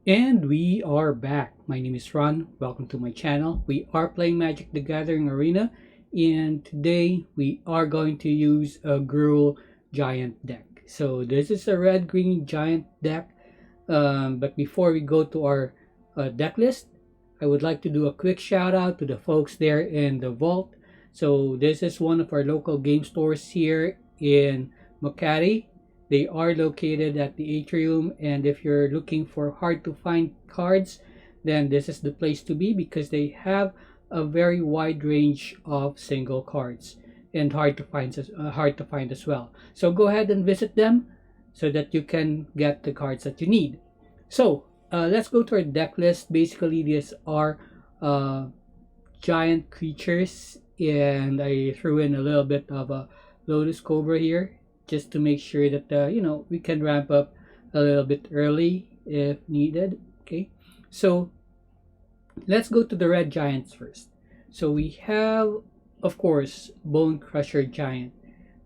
And we are back. My name is Ron. Welcome to my channel. We are playing Magic the Gathering Arena, and today we are going to use a Gruul Giant deck. So this is a red-green giant deck. But before we go to our deck list, I would like to do a quick shout out to the folks there in the vault. So this is one of our local game stores here in Makati. They are located at the atrium, and if you're looking for hard to find cards, then this is the place to be because they have a very wide range of single cards and hard to find as well. So go ahead and visit them so that you can get the cards that you need. So let's go to our deck list. Basically, these are uh, giant creatures, and I threw in a little bit of a Lotus Cobra here just to make sure that we can ramp up a little bit early if needed. Okay, so let's go to the red giants first. So we have, of course, Bone Crusher Giant.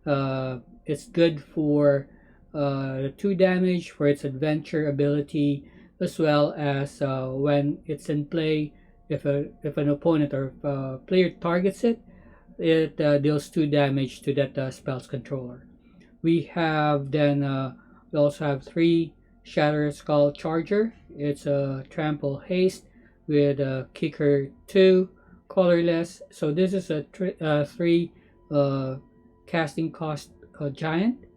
It's good for the 2 damage for its adventure ability, as well as when it's in play, if an opponent or if a player targets it, it deals 2 damage to that spell's controller. We also have 3 Shatter Skull Charger. It's a trample haste with a kicker 2, colorless. So this is a 3 uh, casting cost giant.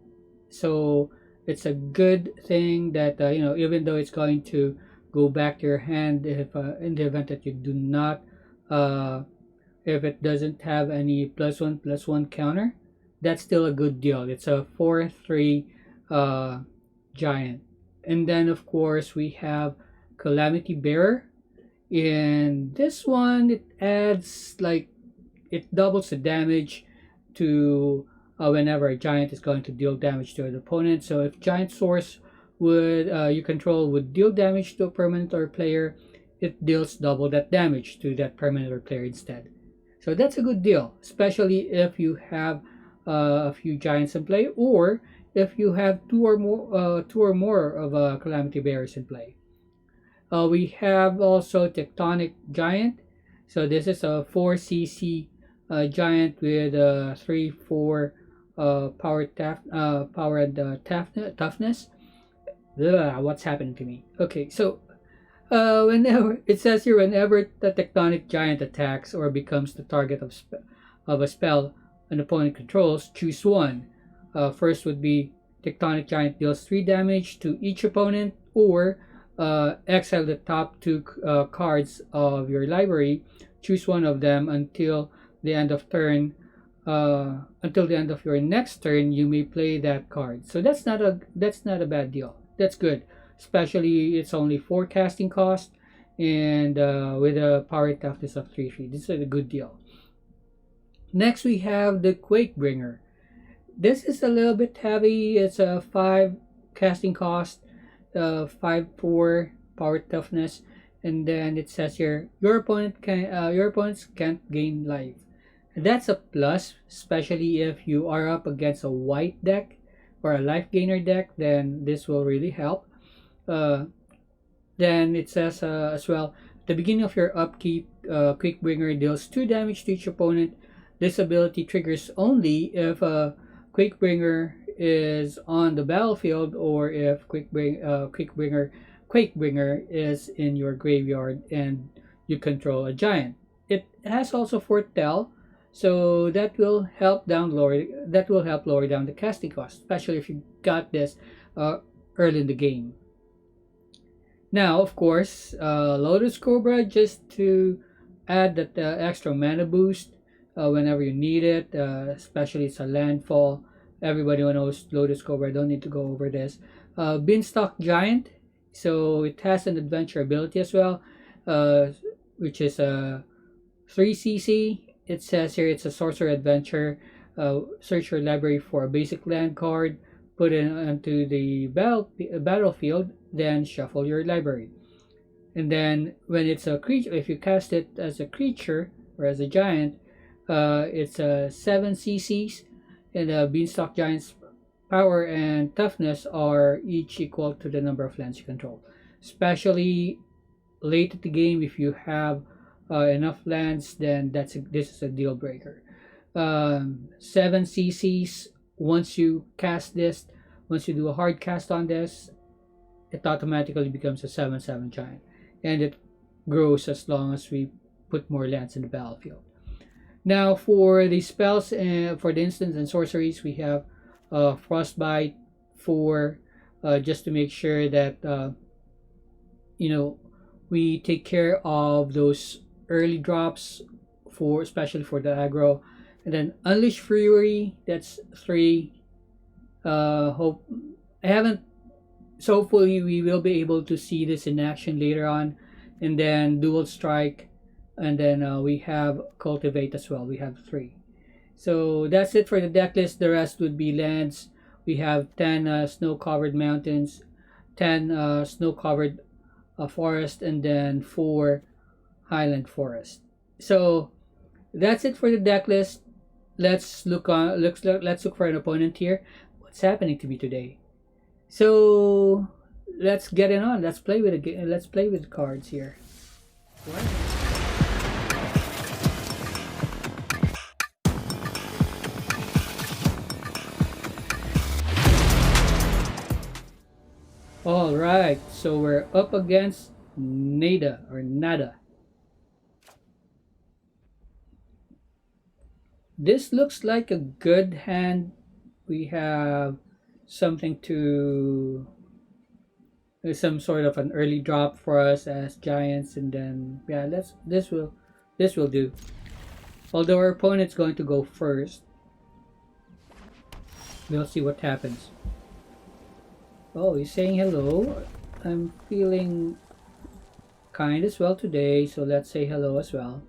So it's a good thing that even though it's going to go back to your hand if in the event that you do not uh, if it doesn't have any +1/+1 counter, that's still a good deal. It's a 4/3 uh, giant. And then of course we have Calamity Bearer. In this one, it doubles the damage to whenever a giant is going to deal damage to an opponent. So if giant source would you control would deal damage to a permanent or player, it deals double that damage to that permanent or player instead. So that's a good deal, especially if you have a few giants in play, or if you have two or more of calamity bearers in play. We have also Tectonic Giant. So this is a 4cc giant with 3/4 power and toughness. Ugh, what's happening to me? Okay, so whenever it says here, whenever the Tectonic Giant attacks or becomes the target of a spell an opponent controls, choose one. First would be Tectonic Giant deals 3 damage to each opponent, or exile the top 2 cards of your library. Choose one of them the end of turn. Until the end of your next turn, you may play that card. So that's not a bad deal. That's good, especially it's only 4 casting cost, and with a power toughness of 3/3. This is a good deal. Next, we have the Quake Bringer. This is a little bit heavy. It's a 5 casting cost, 5/4 power toughness, and then it says here your opponents can't gain life. That's a plus, especially if you are up against a white deck or a life gainer deck. Then this will really help. Uh, then it says as well, at the beginning of your upkeep, Quick Bringer deals 2 damage to each opponent. This ability triggers only if a Quick Bringer is on the battlefield, or if Quake Bringer is in your graveyard and you control a giant. It has also Foretell, so that will help lower down the casting cost, especially if you got this early in the game. Now, of course, Lotus Cobra, just to add that extra mana boost whenever you need it, especially it's a landfall. Everybody knows Lotus Cobra, I don't need to go over this. Beanstalk Giant, so it has an adventure ability as well, uh, which is a 3cc. It says here it's a sorcerer adventure. Search your library for a basic land card, put it onto the battlefield, then shuffle your library. And then when it's a creature, if you cast it as a creature or as a giant, it's a 7 cc's, and the Beanstalk Giant's power and toughness are each equal to the number of lands you control. especially late at the game. If you have enough lands, then this is a deal breaker. 7 CCs. Once you cast this, once you do a hard cast on this, it automatically becomes a 7/7 giant, and it grows as long as we put more lands in the battlefield. Now for the spells and for the instants and sorceries, we have Frostbite for just to make sure that you know we take care of those early drops for especially for the aggro, and then Unleash Fury. That's 3. Hope I haven't. So hopefully we will be able to see this in action later on, and then Dual Strike, and then we have Cultivate as well. We have 3. So that's it for the deck list. The rest would be lands. We have 10 snow-covered mountains, 10 snow-covered forest, and then 4 highland forest. So that's it for the deck list. Let's look for an opponent here. What's happening to me today? So let's get it on. Let's play with the cards here. What? All right, so we're up against Nada. This looks like a good hand. We have something to some sort of an early drop for us as giants, and then yeah, this will do. Although our opponent's going to go first, we'll see what happens. Oh, he's saying hello. I'm feeling kind as well today, so let's say hello as well.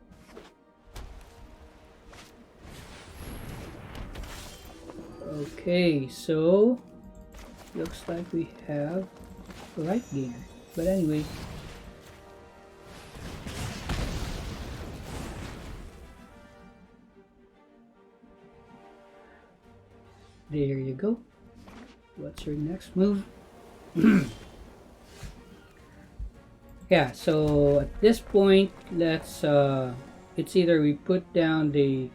Okay, so looks like we have right gainer. But anyway, there you go. What's your next move? Yeah, so at this point, let's it's either we put down the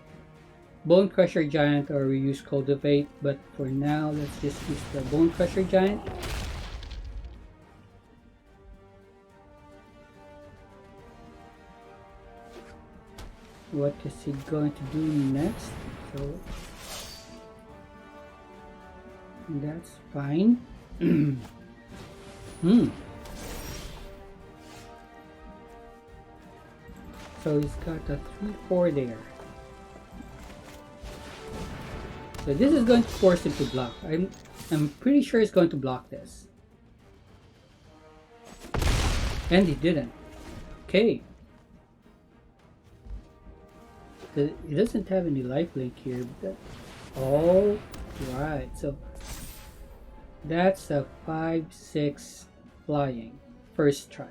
Bone Crusher Giant or we use Cultivate, but for now let's just use the Bone Crusher Giant. What is he going to do next? So that's fine. So he's got a 3/4 there. So this is going to force him to block. I'm pretty sure he's going to block this. And he didn't. Okay. He doesn't have any lifelink here. But all right. So that's a 5/6 flying first strike.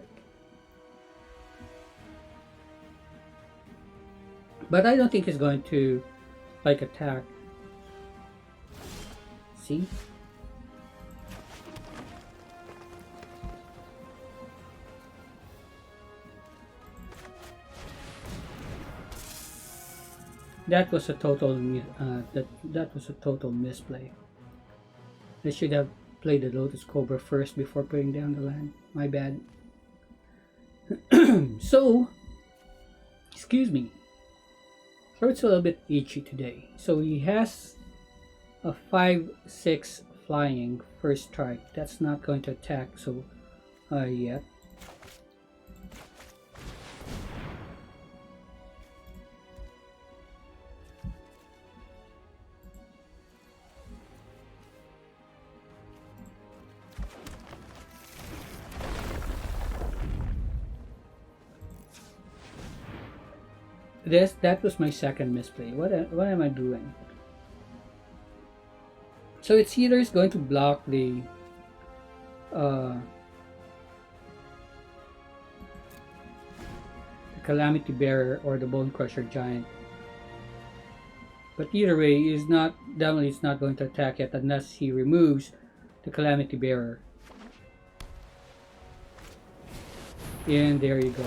But I don't think he's going to like attack. See? That was a total that was a total misplay. I should have played the Lotus Cobra first before putting down the land. My bad. So, excuse me. Throat's a little bit itchy today. So he has a 5/6 flying first strike. That's not going to attack so yet. That was my second misplay. What am I doing? So it's either is going to block the Calamity Bearer or the Bone Crusher Giant. But either way, definitely it's not going to attack yet unless he removes the Calamity Bearer. And there you go.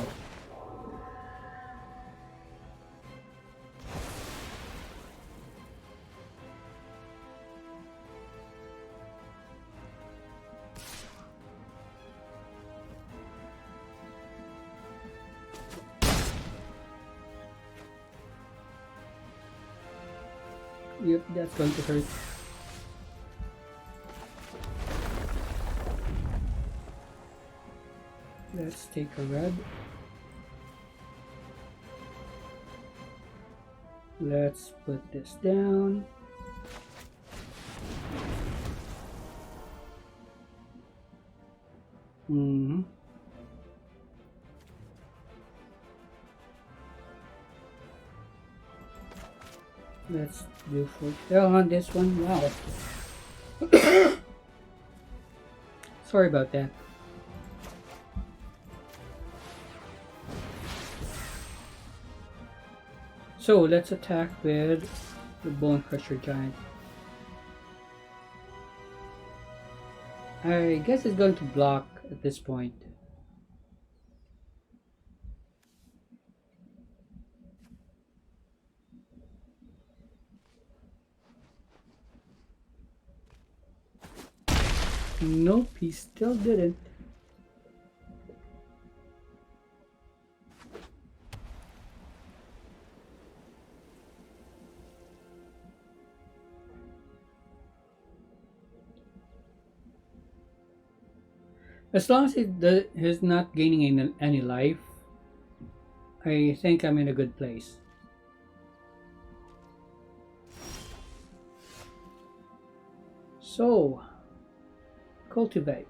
Yep, that's going to hurt. Let's take a red. Let's put this down. Let's do foretell on this one. Wow. Sorry about that. So let's attack with the Bone Crusher Giant. I guess it's going to block at this point. Nope, he still didn't. As long as he's not gaining any life, I think I'm in a good place. So, cultivate.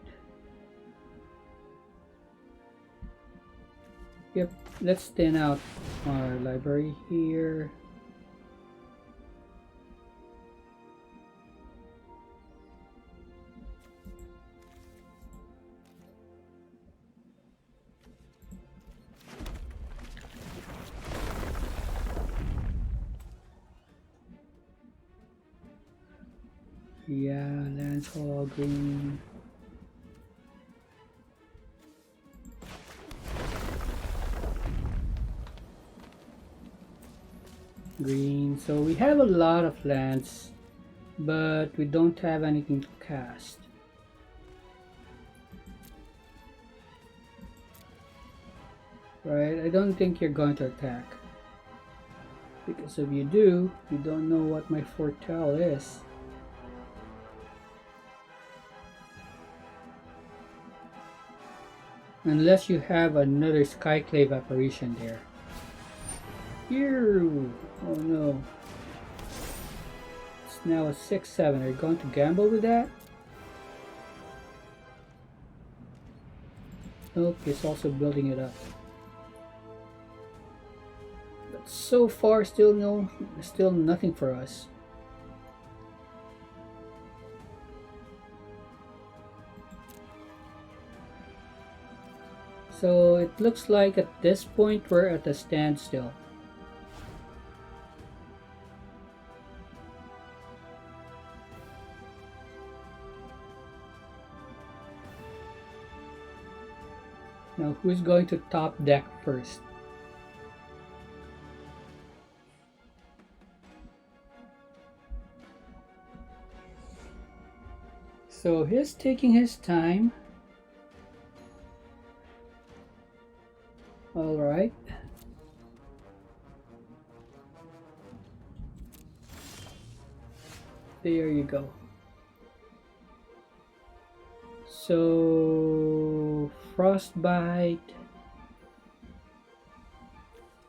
Yep, let's thin out our library here. Yeah, land's all green. Green. So we have a lot of lands, but we don't have anything to cast. Right? I don't think you're going to attack. Because if you do, you don't know what my foretell is. Unless you have another Skyclave apparition there. Ew! Oh no. It's now a 6-7. Are you going to gamble with that? Nope, he's also building it up. But so far still nothing for us. So it looks like at this point we're at a standstill. Now who's going to top deck first? So he's taking his time. Alright. There you go. So Frostbite.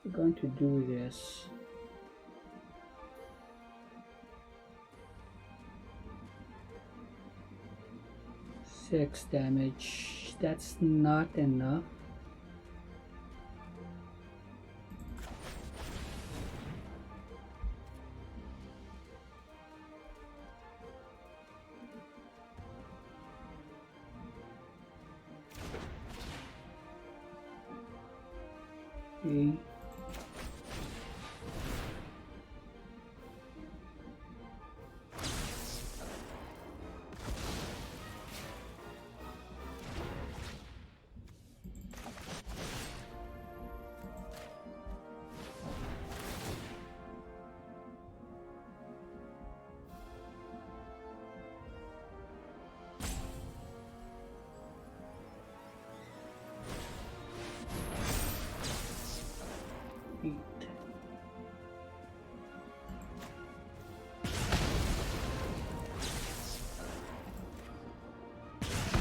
We're going to do this. Six damage. That's not enough. Okay.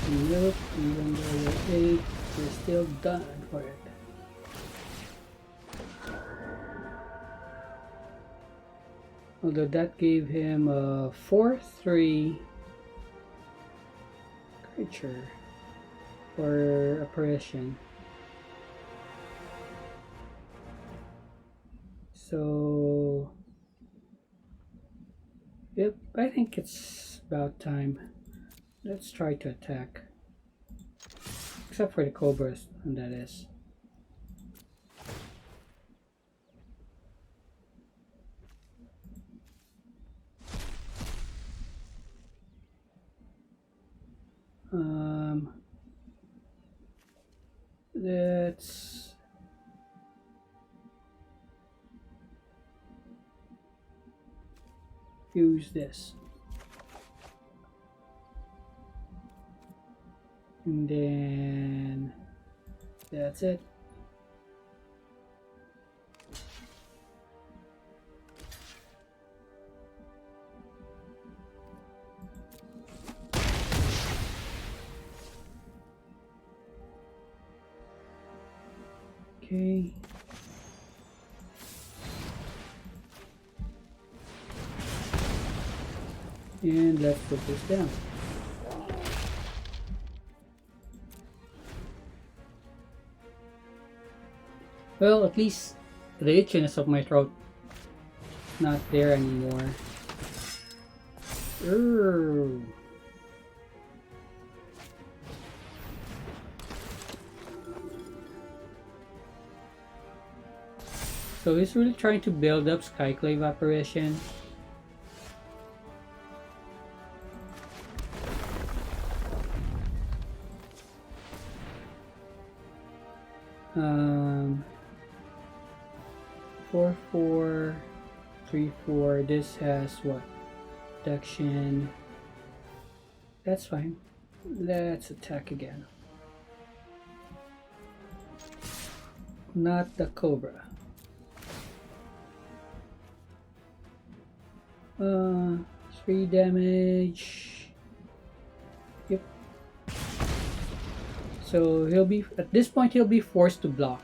Nope, even though we're 8, we're still done for it. Although that gave him a 4/3 creature for apparition. So, yep, I think it's about time. Let's try to attack. Except for the cobras, and that is. Let's use this. And then that's it. Okay. And let's put this down. Well, at least the itchiness of my throat not there anymore. Urgh. So he's really trying to build up Skyclave apparition. Um, 4/4, 3/4. This has what? Protection. That's fine. Let's attack again. Not the Cobra. 3 damage. Yep. So he'll be, at this point he'll be forced to block.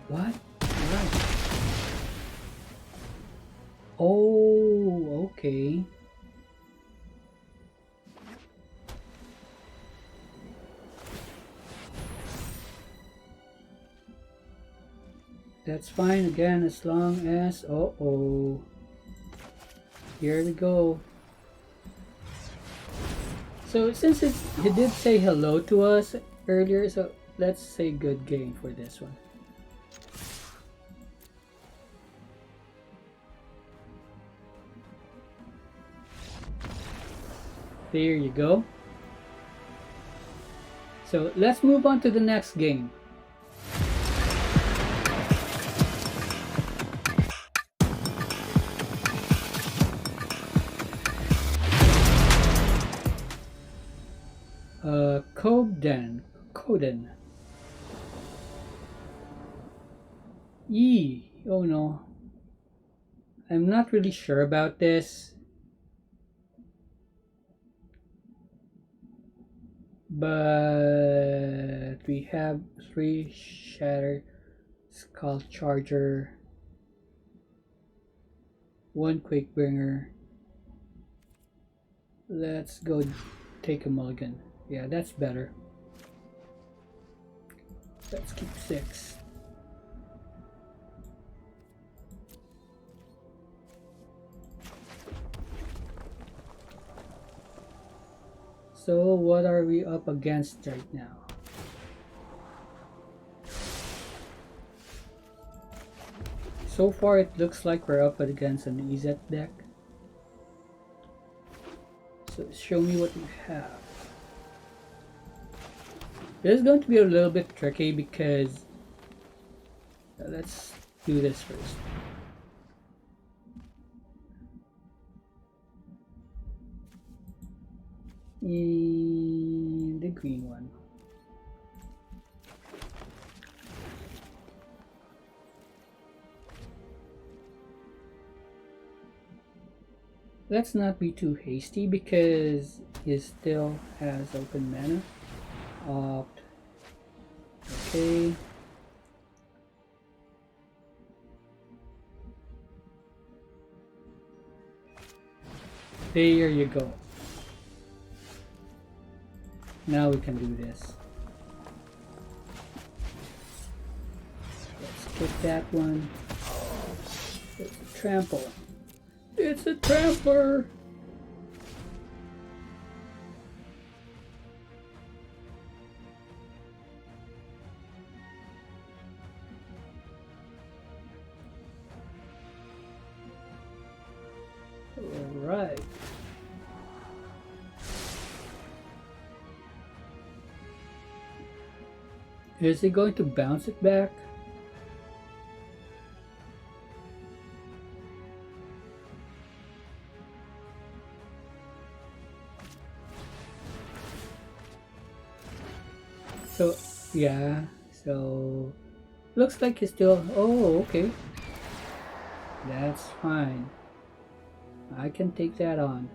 What? What? Oh, okay. That's fine again, as long as... Uh-oh. Here we go. So since he did say hello to us earlier, so let's say good game for this one. There you go. So let's move on to the next game. Coden. Yee. Oh no. I'm not really sure about this. But we have 3 Shatter Skull Charger, 1 Quakebringer. Let's go take a mulligan. Yeah, that's better. Let's keep 6. So what are we up against right now? So far it looks like we're up against an EZ deck. So show me what we have. This is going to be a little bit tricky because let's do this first. And the green one. Let's not be too hasty because he still has open mana. Opt. Okay. There you go. Now we can do this. Let's kick that one. It's a trample. It's a trampler! Alright. Is he going to bounce it back? So, yeah, so looks like he's still, oh, okay. That's fine. I can take that on.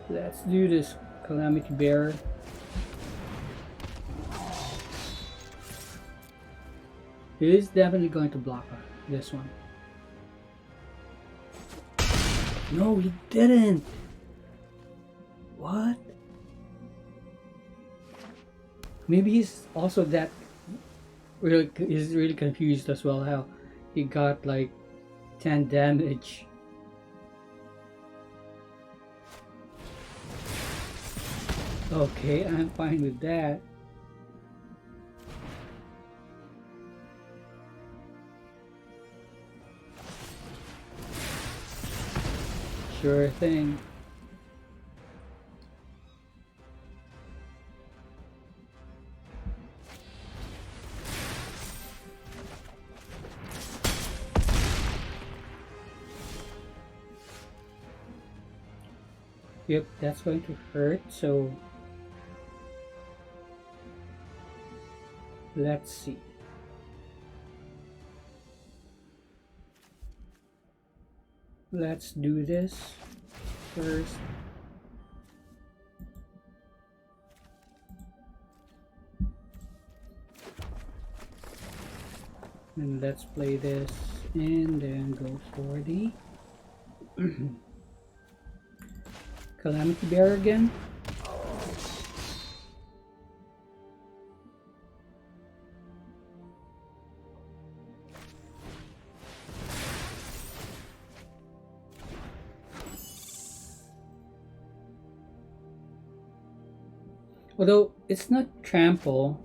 Let's do this, Calamity Bearer. He is definitely going to block this one. No, he didn't. What? Maybe he's also that he's really confused as well how he got like 10 damage. Okay, I'm fine with that. Sure thing. Yep, that's going to hurt, so let's see. Let's do this first. And let's play this and then go for the Calamity Bear again. Although it's not trample.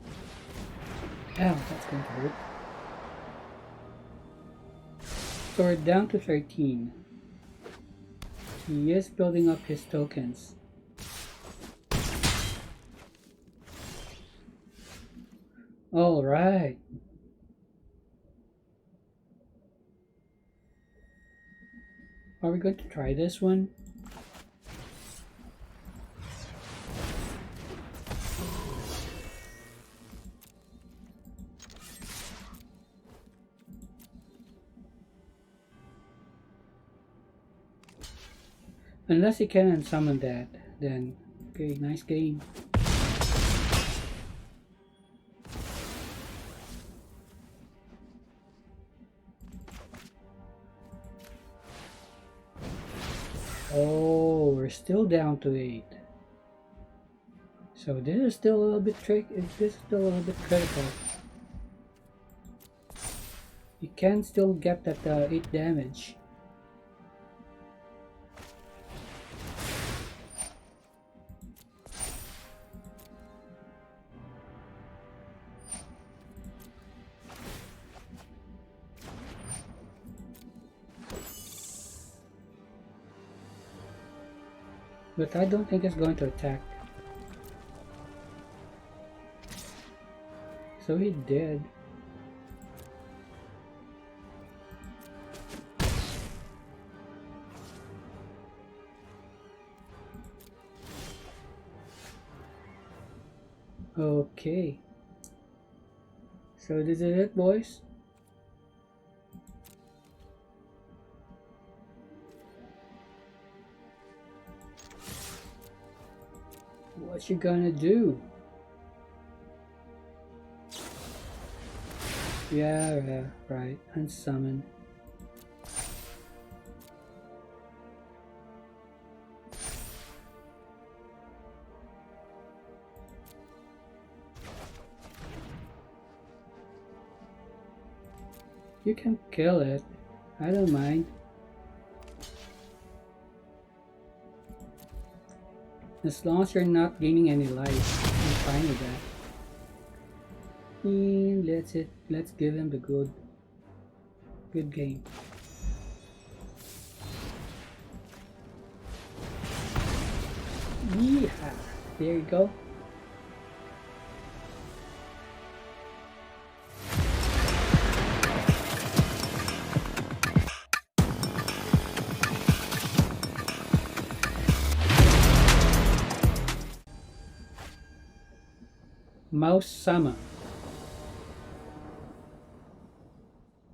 Ow, that's going to hurt. So we're down to 13. He is building up his tokens. All right. Are we going to try this one? Unless he can summon that, then okay, nice game. Oh, we're still down to 8. So this is still a little bit tricky. This is still a little bit critical. You can still get that 8 damage. But I don't think it's going to attack. So he did. Okay. So this is it, boys. What you gonna do? Yeah, right. Unsummon. You can kill it. I don't mind. As long as you're not gaining any life, I'm fine with that. And let's give him the good game. Yeah, there you go. Mouse Sama.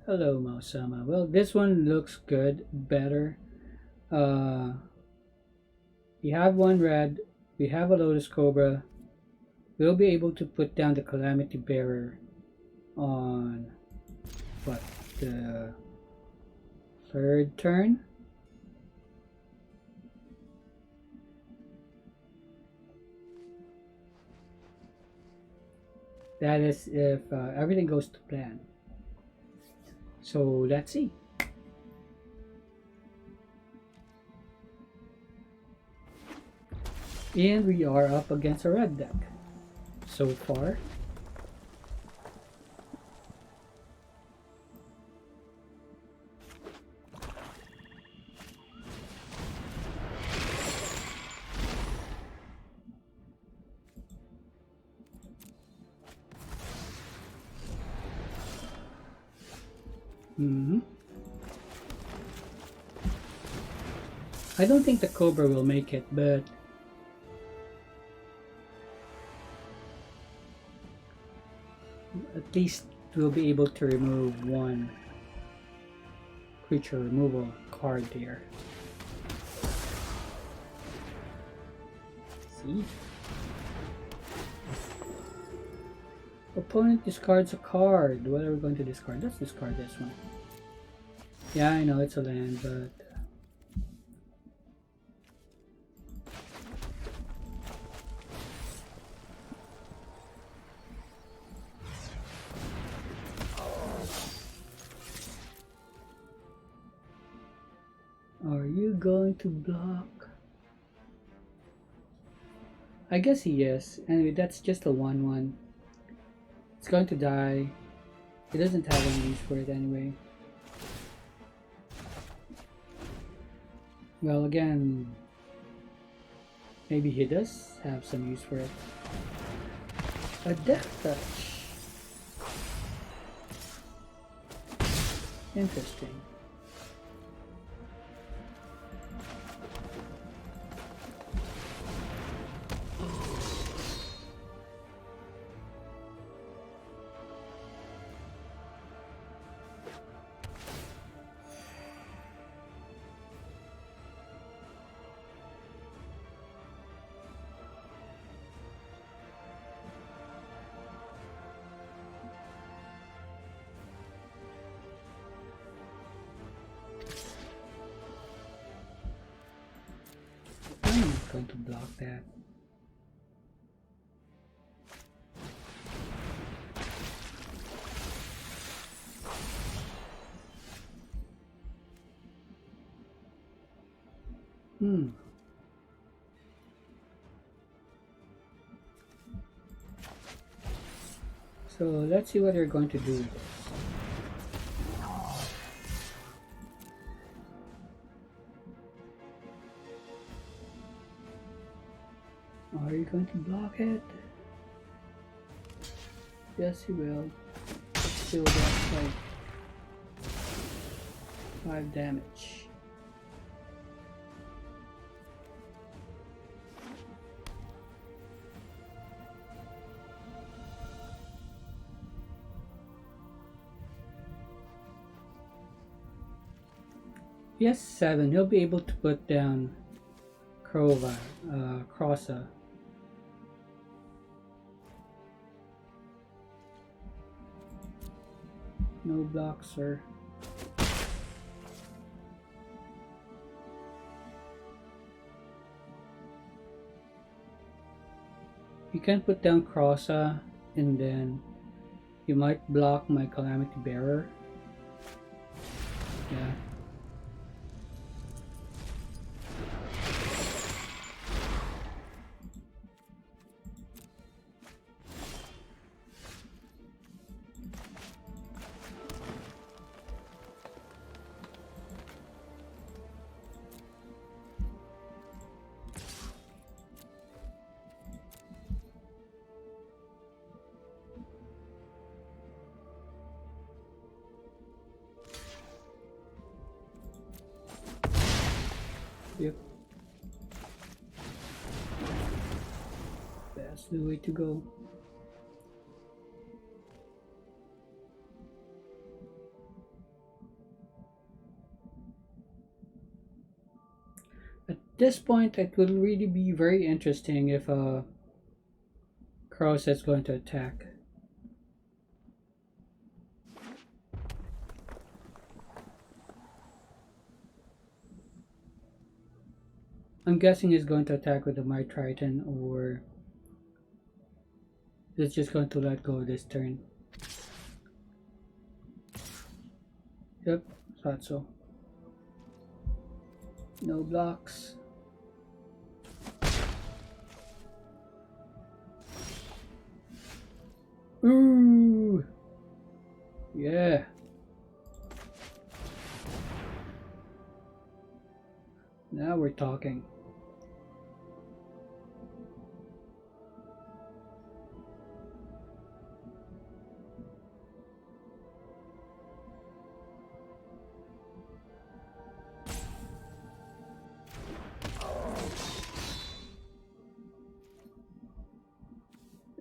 Hello, Mouse Sama. Well, this one looks good, better. Uh, we have one red. We have a Lotus Cobra. We'll be able to put down the Calamity Bearer on what, the third turn. That is if everything goes to plan. So let's see. And we are up against a red deck so far. I don't think the Cobra will make it, but at least we'll be able to remove one creature removal card there. See? Opponent discards a card. What are we going to discard? Let's discard this one. Yeah, I know it's a land, but are you going to block? I guess he is. Anyway, that's just a 1/1. It's going to die. He doesn't have any use for it anyway. Well, again, maybe he does have some use for it. A Death Touch. Interesting. I'm not going to block that. So let's see what you're going to do. Are you going to block it? Yes, you will. Still that's like 5 damage. he has 7, he'll be able to put down Krova, Crossa. No blocks, sir. You can put down Crossa, and then you might block my Calamity Bearer. Yeah. Yep. That's the way to go. At this point, it will really be very interesting if Cross is going to attack. I'm guessing he's going to attack with the Might Triton, or he's just going to let go this turn. Yep, thought so. No blocks. Ooh! Yeah. Now we're talking.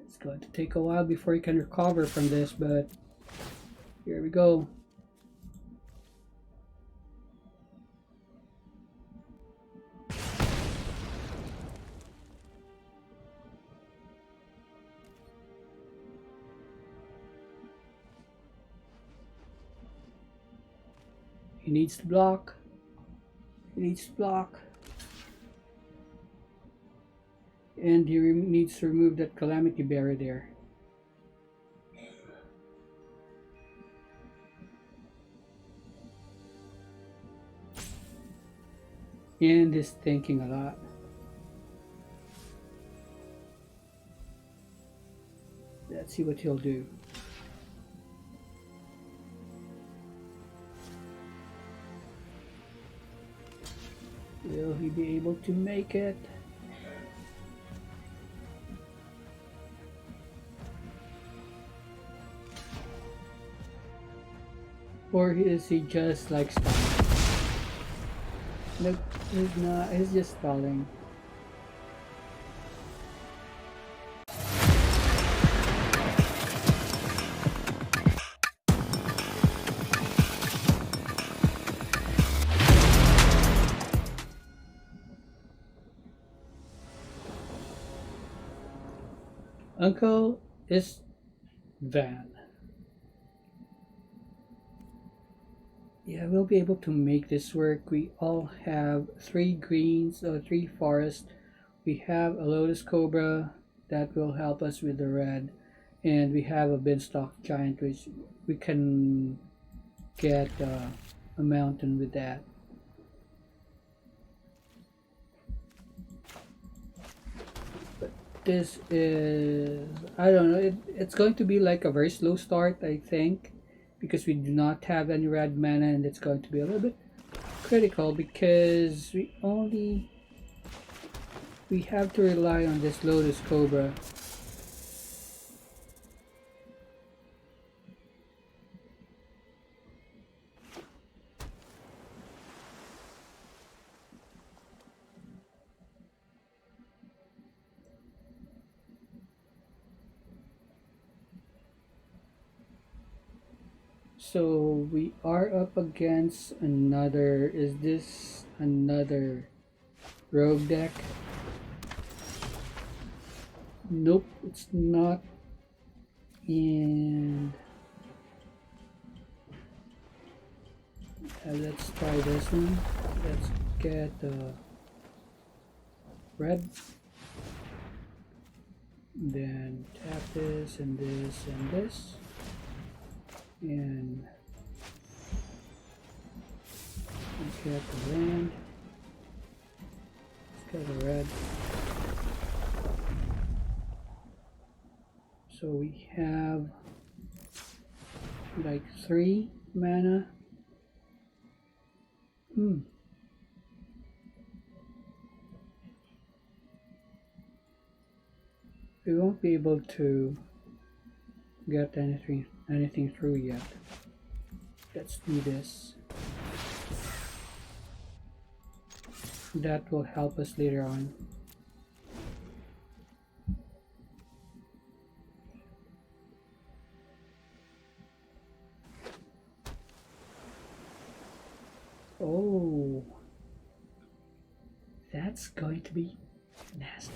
It's going to take a while before you can recover from this, but here we go. He needs to block. He needs to block. And he needs to remove that Calamity Bearer there. And he's thinking a lot. Let's see what he'll do. Will he be able to make it? Or is he just like stalling? Nope, he's not. He's just stalling. Uncle is Van. Yeah, we'll be able to make this work. We all have 3 greens or 3 forests. We have a Lotus Cobra that will help us with the red, and we have a Beanstalk Giant, which we can get a mountain with that. But this is, I don't know, it's going to be like a very slow start, I think, because we do not have any red mana, and it's going to be a little bit critical because we have to rely on this Lotus Cobra. So we are up against another. Is this another rogue deck? Nope, it's not. And let's try this one. Let's get red. Then tap this and this and this. And get the land. Let's get a red. So we have like 3 mana. We won't be able to get anything through yet. Let's do this. That will help us later on. Oh, that's going to be nasty.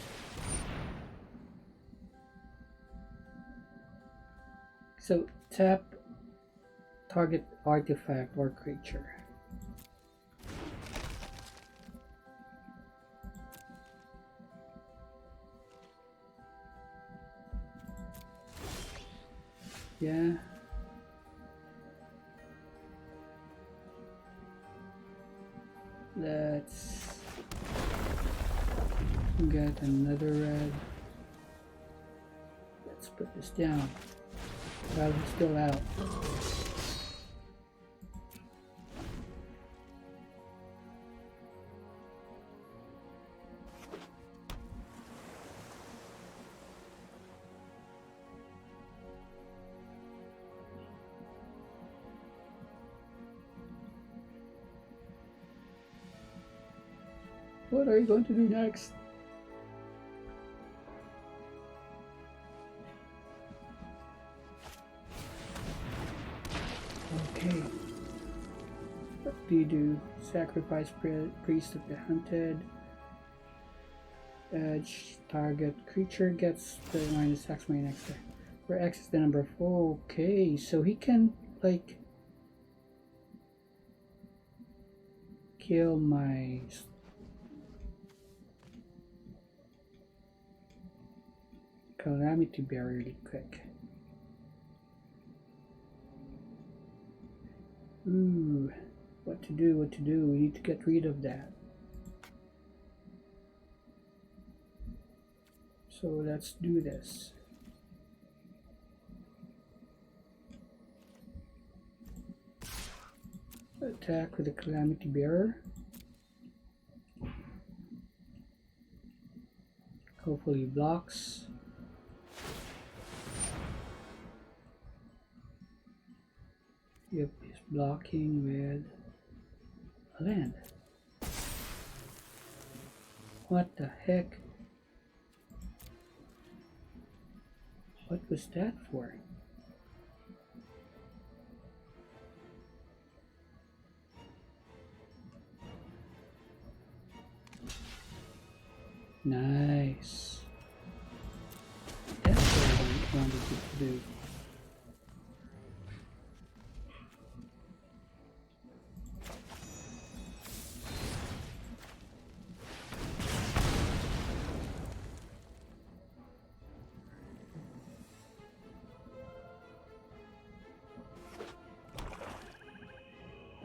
So tap target artifact or creature. Yeah. Let's get another red. Let's put this down. While he's still out. What are you going to do next? Okay. What do you do? Sacrifice priest of the hunted. Edge target creature gets the minus X my next turn. Where X is the number of. Okay, so he can like kill my Calamity Bear really quick. Ooh, what to do, what to do? We need to get rid of that. So let's do this. Attack with the Calamity Bearer. Hopefully blocks. Yep, he's blocking with a land. What the heck? What was that for? Nice. That's what I wanted you to do.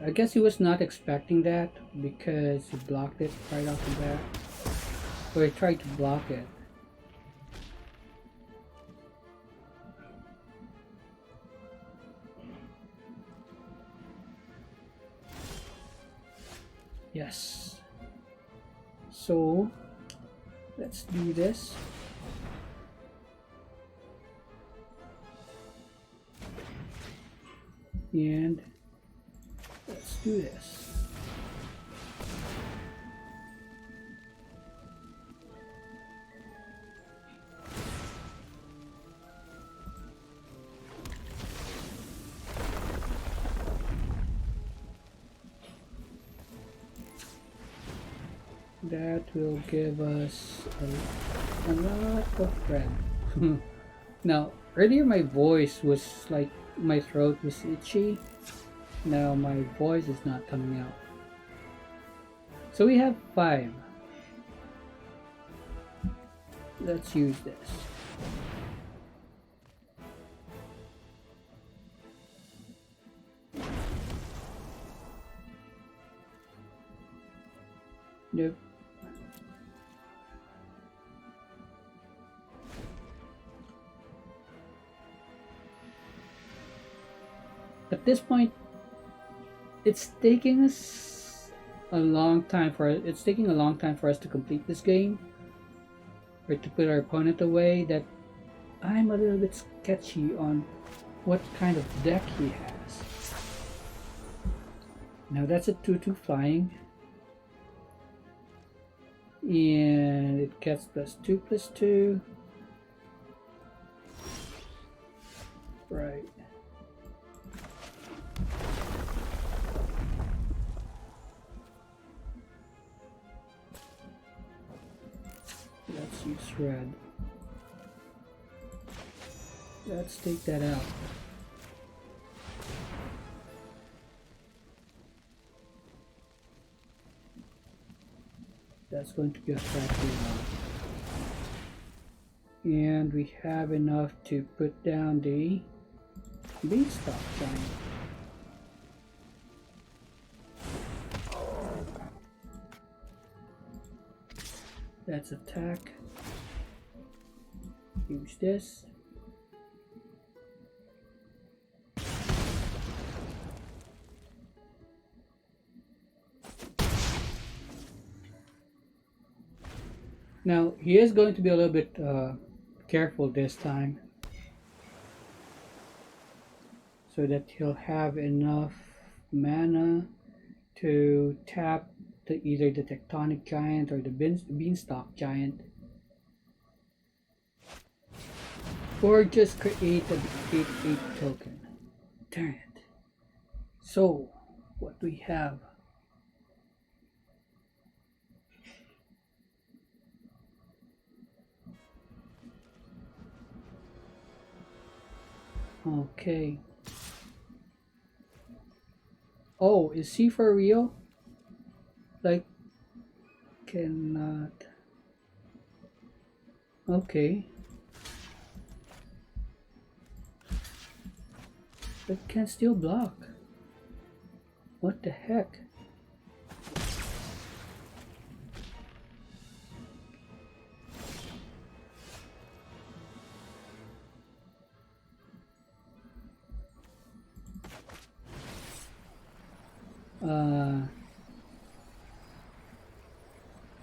I guess he was not expecting that because he blocked it right off the bat. Or he tried to block it. Yes. So let's do this. And let's do this. that will give us a lot of red. Now, earlier my voice was like, my throat was itchy. Now my voice is not coming out. So we have 5. Let's use this. Nope. At this point, it's taking us a long time for us to complete this game, or to put our opponent away. That I'm a little bit sketchy on what kind of deck he has. Now that's a 2/2 flying, and it gets +2/2. Right. Let's use red. Let's take that out. That's going to be a factory now. And we have enough to put down the beanstalk giant. That's attack. Use this. Now he is going to be a little bit careful this time, so that he'll have enough mana to tap either the tectonic giant or the beanstalk giant, or just create an 8/8 token. Darn it. So what we have, okay. Oh, is he for real? Like, cannot. Okay. But can still block. What the heck?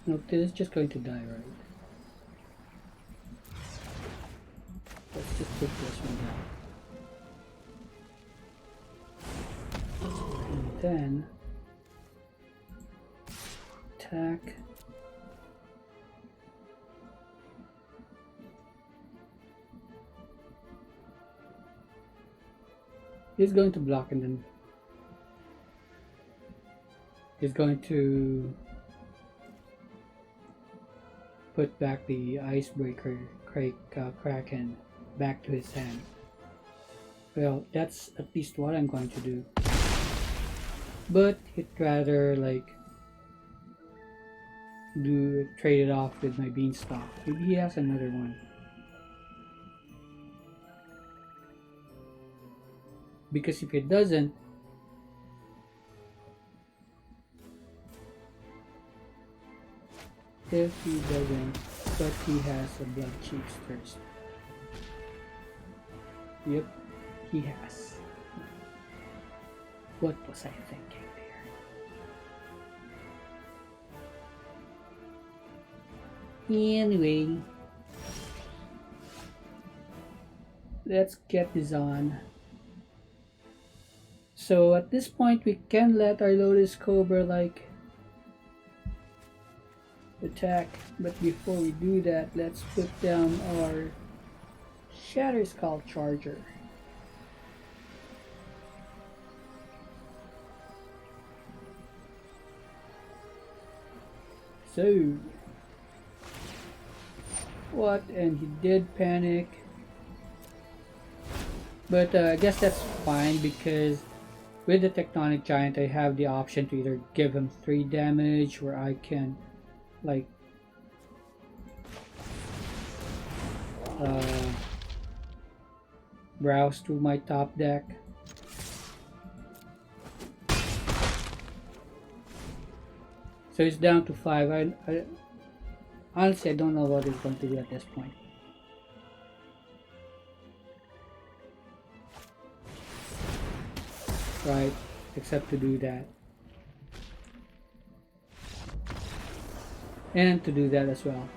No, this is just going to die, right? Let's just put this one down. And then attack. He's going to block, and then he's going to put back the icebreaker Kraken back to his hand. Well, that's at least what I'm going to do. But he'd rather like trade it off with my beanstalk. Maybe he has another one. Because if it doesn't, but he has a blood chiefs first. Yep, he has. What was I thinking there? Anyway, let's get this on. So at this point we can let our Lotus Cobra like attack, but before we do that, let's put down our Shatter Skull Charger. So, what? And he did panic. But I guess that's fine because with the Tectonic Giant, I have the option to either give him 3 damage or I can, like, browse through my top deck. So it's down to 5. Honestly, I don't know what he's going to do at this point. Right, except to do that. And to do that as well.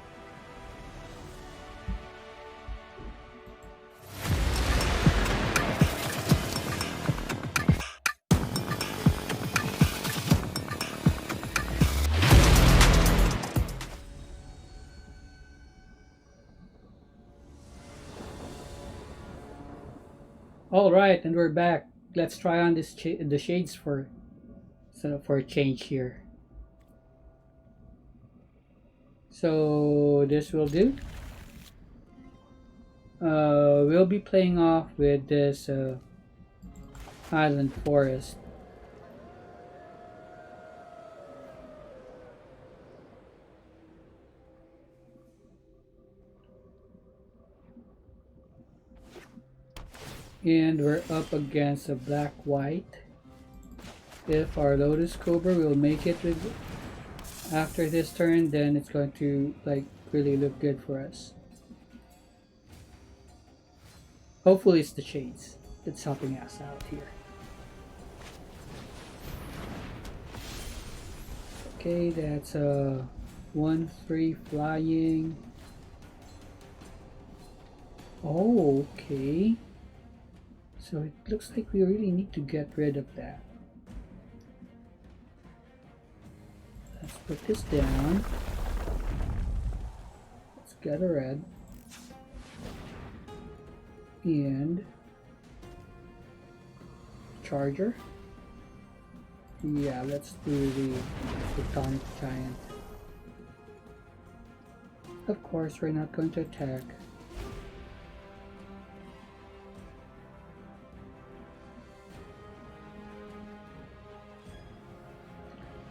Alright, and we're back. Let's try on this the shades for a change here. So this will do. We'll be playing off with this Island Forest. And we're up against a black-white. If our Lotus Cobra will make it with after this turn, then it's going to like really look good for us. Hopefully it's the shades that's helping us out here. Okay, that's a 1/3 flying. Oh, okay. So it looks like we really need to get rid of that. Let's put this down. Let's get a red. And charger. Yeah, let's do the Tectonic Giant. Of course, we're not going to attack.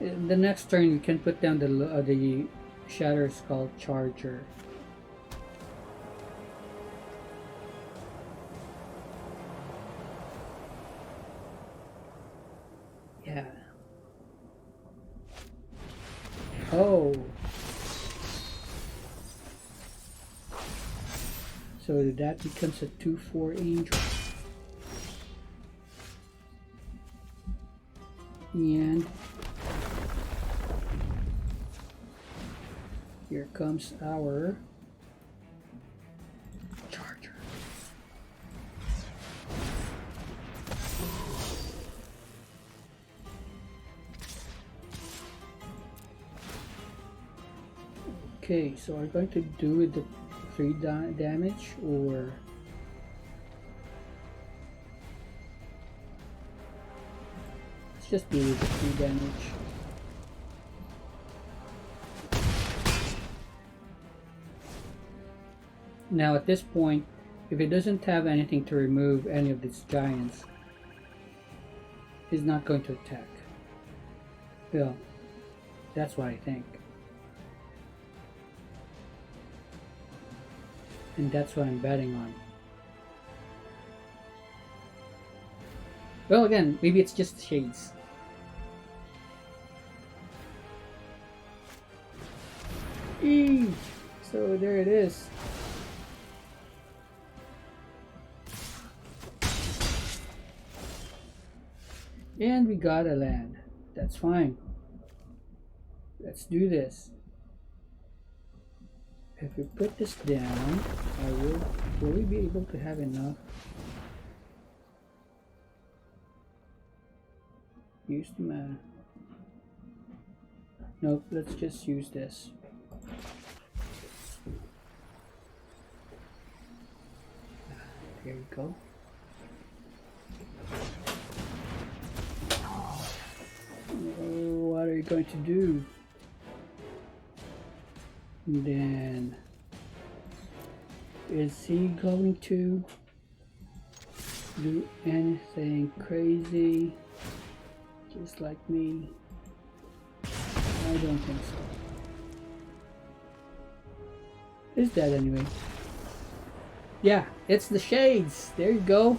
The next turn, you can put down the Shatter Skull Charger. Yeah. Oh. So that becomes a 2/4 Angel. And here comes our charger. Okay, so are we going to do with the 3 damage or let's just do with the 3 damage. Now at this point, if it doesn't have anything to remove any of these giants, it's not going to attack. Well, that's what I think. And that's what I'm betting on. Well, again, maybe it's just shades. Eee! So there it is. And we got a land. That's fine. Let's do this. If we put this down, will we be able to have enough? Use the mana. Nope, let's just use this. There we go. What are you going to do? And then, is he going to do anything crazy just like me? I don't think so. Who's that anyway? Yeah, it's the shades. There you go.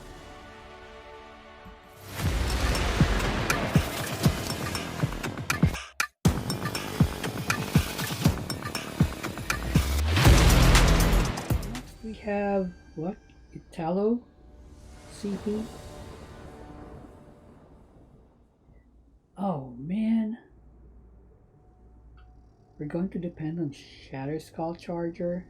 Next we have what? Italo CP. Oh man. We're going to depend on Shatter Skull Charger.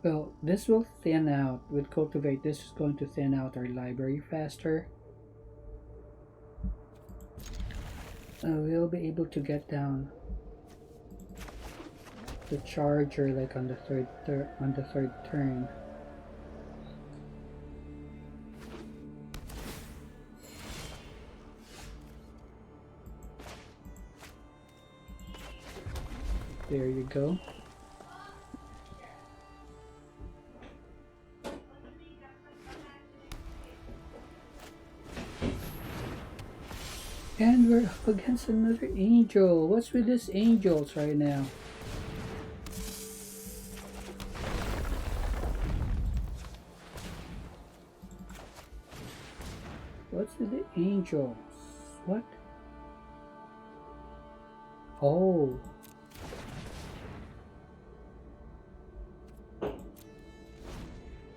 Well, this will thin out. With Cultivate, this is going to thin out our library faster. We'll be able to get down the charger like on the third turn. There you go. And we're up against another angel. What's with these angels right now? What's with the angels? What? Oh.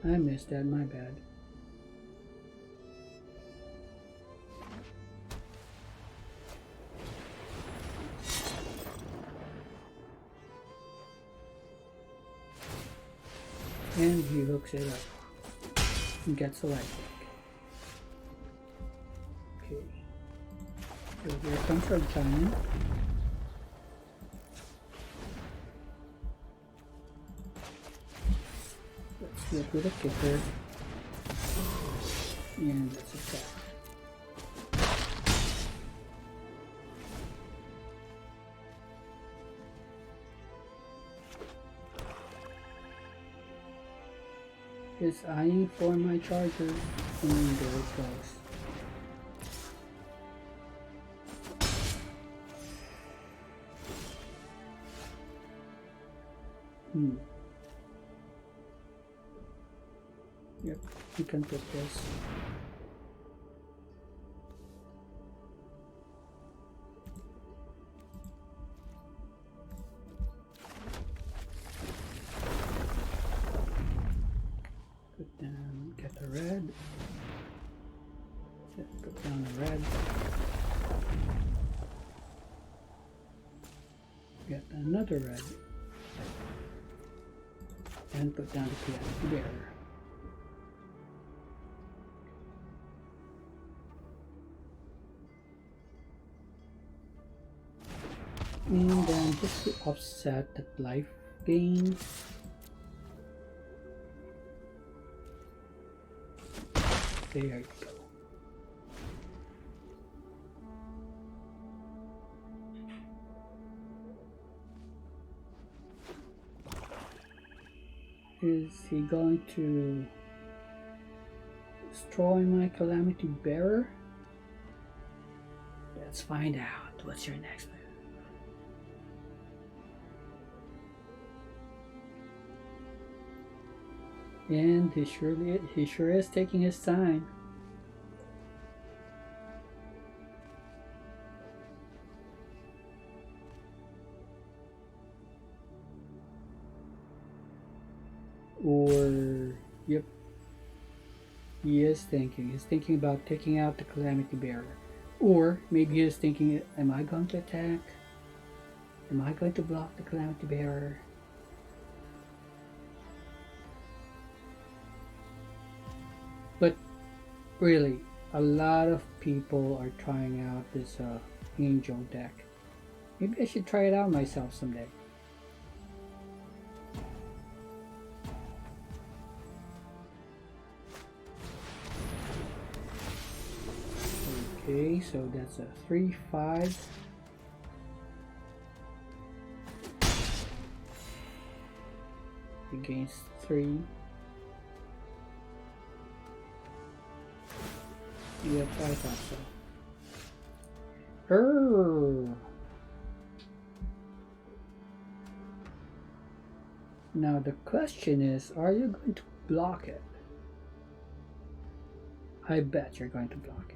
I missed that, my bad. And he hooks it up and gets a life back. Okay. So here comes our giant. Let's get with a kicker. And let's attack. Is eyeing for my charger, and there it goes. Yep, you can put this. Get the red. Put down the red. Get another red. And put down the calamity bearer. And then just to offset that life gain. There you go. Is he going to destroy my calamity bearer? Let's find out. What's your next move? And he sure is taking his time. Or, yep, he is thinking. He's thinking about taking out the calamity bearer. Or maybe he is thinking, am I going to attack? Am I going to block the calamity bearer? But really, a lot of people are trying out this angel deck. Maybe I should try it out myself someday. Okay, so that's a 3/5. against 3. Yeah, I thought so. Now the question is, are you going to block it? I bet you're going to block it.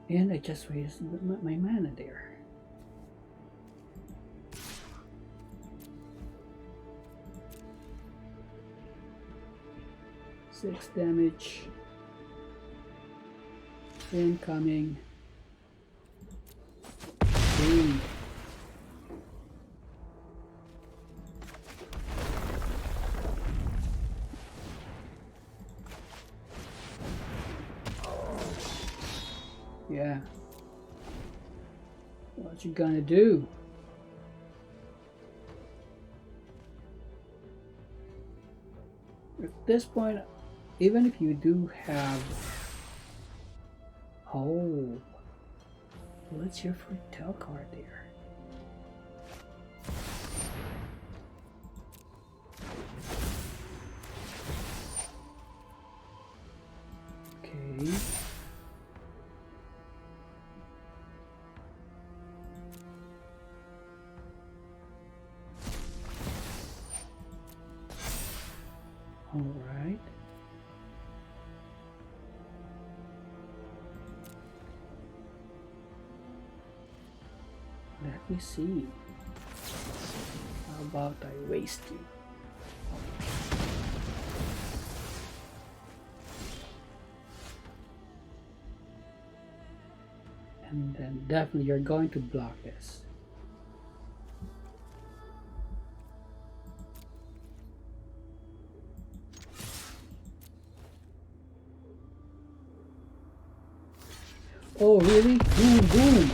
And I just wasted my mana there. Six damage. Incoming. Boom. Yeah. What you gonna do? At this point, even if you do have... Oh. What's your foretell card there? Okay. All right. Let me see. How about I waste you? And then definitely you're going to block this. Oh, really? Boom, boom.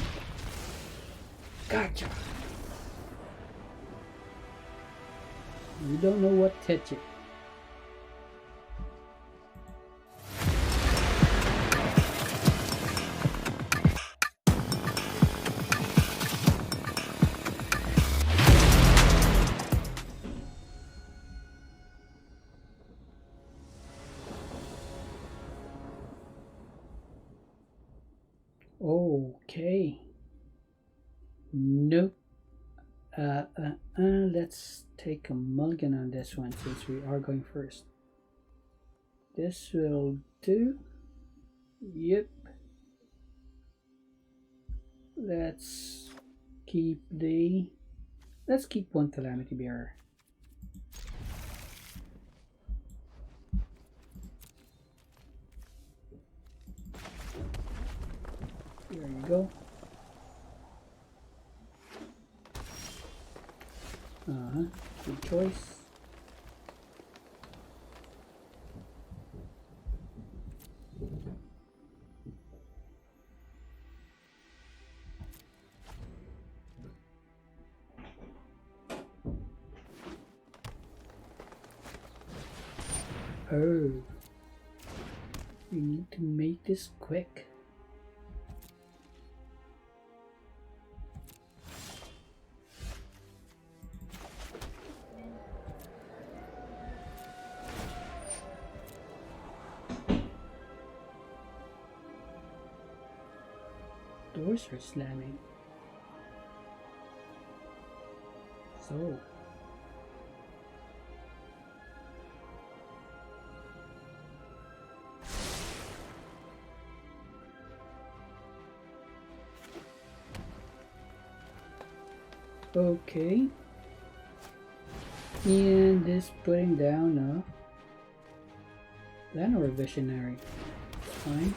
Gotcha. You don't know what hit you. Okay. Nope. Let's take a mulligan on this one since we are going first. This will do. Yep. Let's keep one Calamity Bearer. There you go. Good choice. Oh, we need to make this quick. Doors are slamming. So. Okay. And this putting down a land or a visionary. It's fine.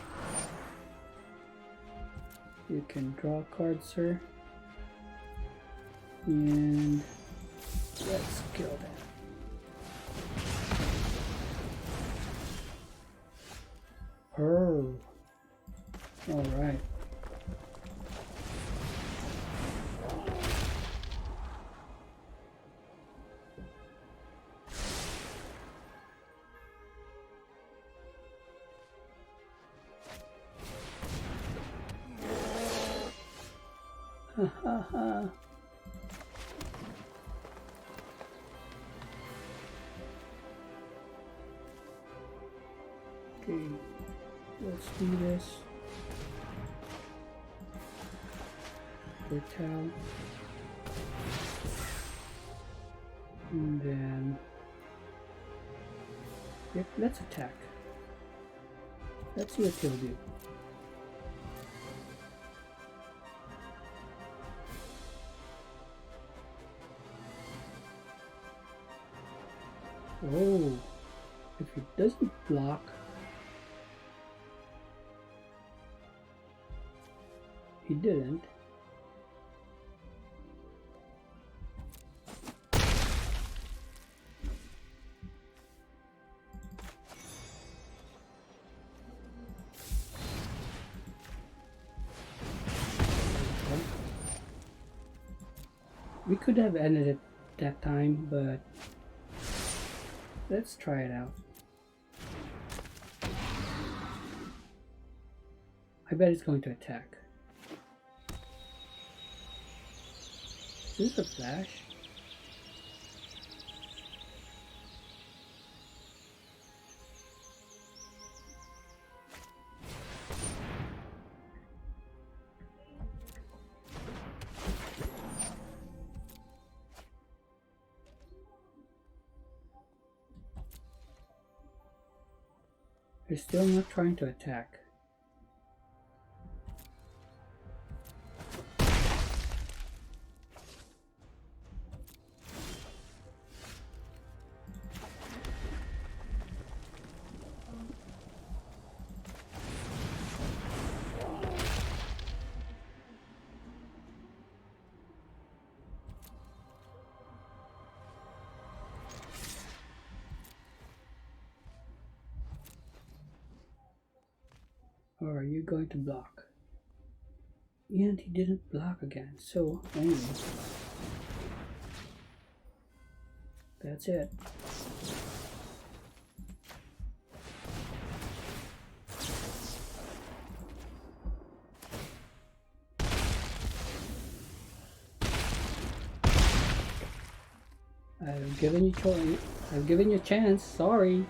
You can draw cards, sir. And let's kill that. Oh. Alright. Ha ha ha. Okay, let's do this. Towel. And then yep, let's attack. Let's see what he'll do. Oh, if it doesn't block, he didn't. We could have ended it that time, but let's try it out. I bet it's going to attack. Is this a flash? They're still not trying to attack. Or are you going to block? And he didn't block again. So anyway, that's it. I've given you choice. I've given you a chance. Sorry.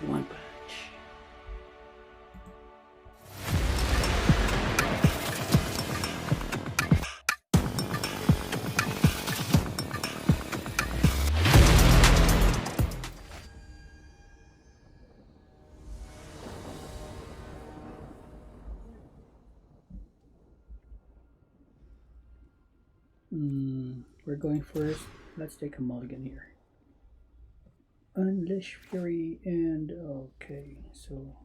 One punch. We're going first. Let's take a mulligan here. Unleash Fury and okay, so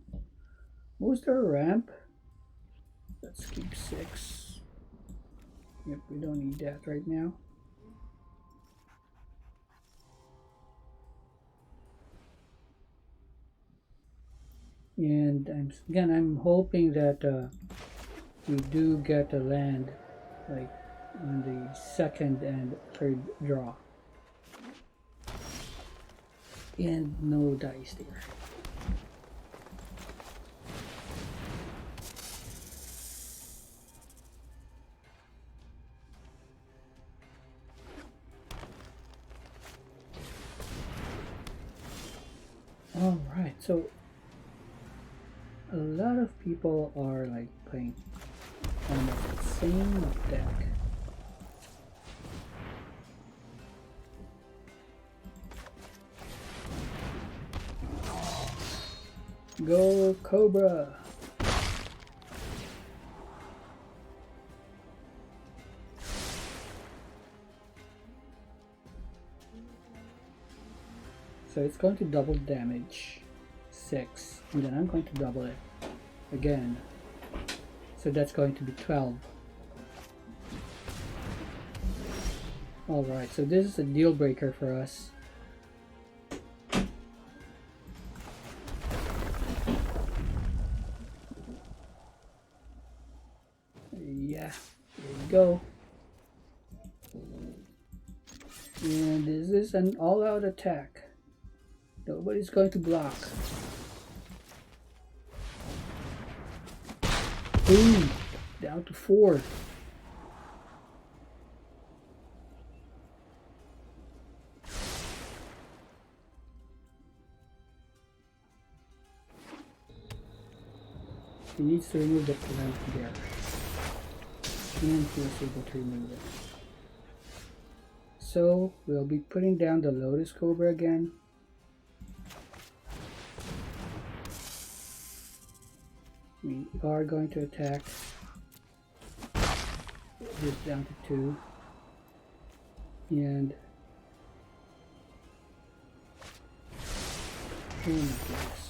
was there a ramp? Let's keep 6. Yep, we don't need that right now. And I'm hoping that we do get a land like on the second and third draw. And no dice there. Alright, so a lot of people are like playing almost the same deck. Go Cobra! So it's going to double damage 6, and then I'm going to double it again. So that's going to be 12. Alright, so this is a deal breaker for us. Yeah, there you go. And this is an all-out attack. Nobody's going to block. Boom! Down to 4. He needs to remove the plant there. And he was able to remove it. So we'll be putting down the Lotus Cobra again. We are going to attack this down to 2. And oh my goodness.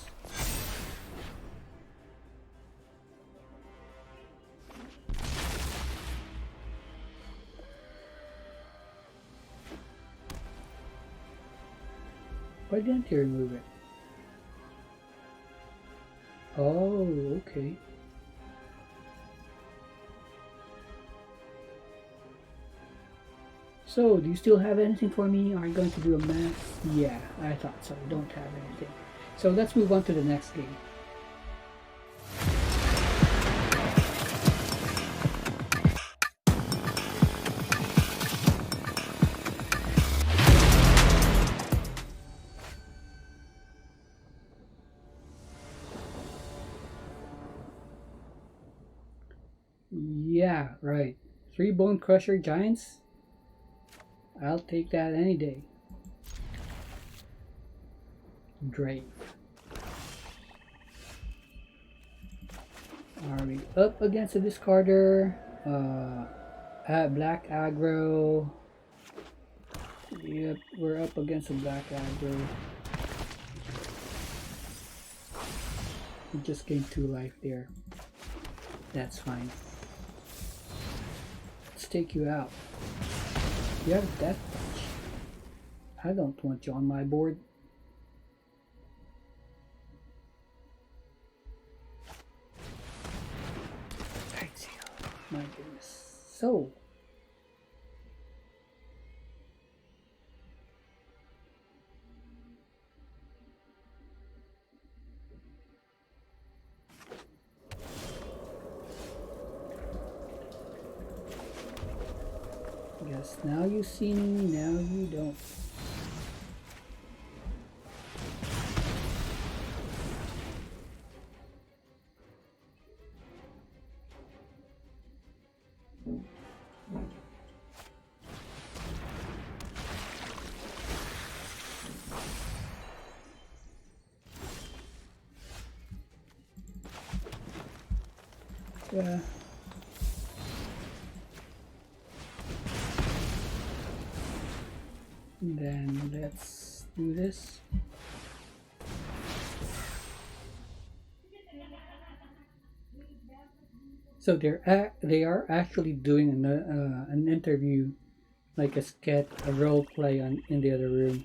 Why didn't he remove it? Oh, okay. So, do you still have anything for me? Are you going to do a math? Yeah, I thought so. I don't have anything. So let's move on to the next game. Yeah, right. 3 Bone Crusher Giants? I'll take that any day. Drake. Are we up against a discarder? Black aggro. Yep, we're up against a black aggro. We just gained 2 life there. That's fine. Let's take you out. You have Death Touch. I don't want you on my board. My goodness. So. Yes, now you see me, now you don't. Yeah. Then let's do this. So they are actually doing an interview, like a sketch, a role play in the other room.